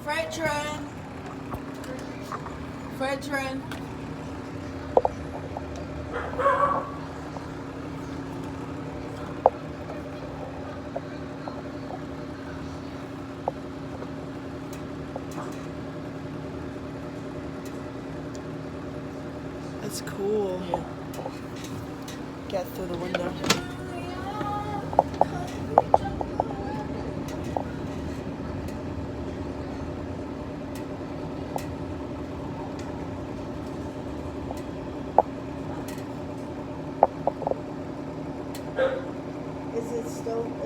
Freight train. Freight train. That's cool. Yeah. Get through the window.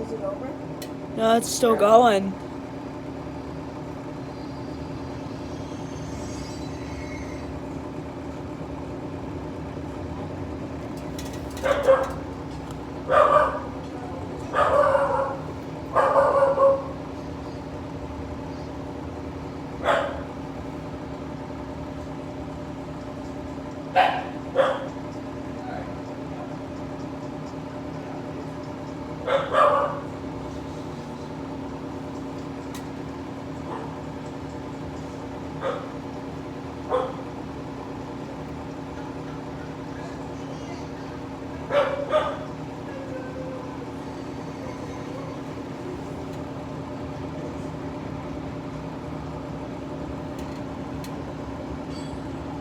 Is it over? No, it's still going.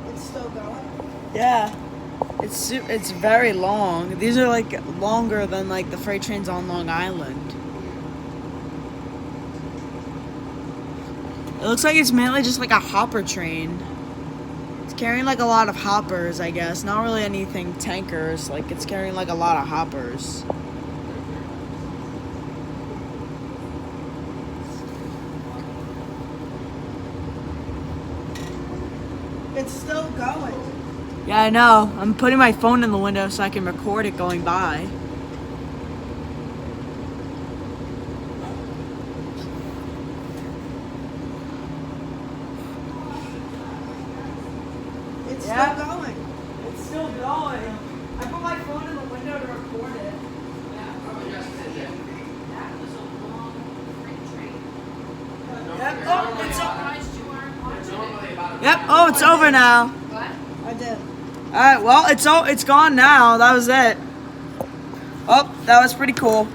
It's still going? Yeah. It's very long. These are like longer than like the freight trains on Long Island. It looks like it's mainly just like a hopper train. It's carrying like a lot of hoppers, I guess. Not really anything tankers. Like it's carrying like a lot of hoppers. It's still going. Yeah, I know. I'm putting my phone in the window so I can record it going by. It's Yeah. still going. It's still going. I put my phone in the window to record it. Yep. Oh, it's Yep. Oh, it's over now. I did. All right. Well, it's gone now. That was it. Oh, that was pretty cool.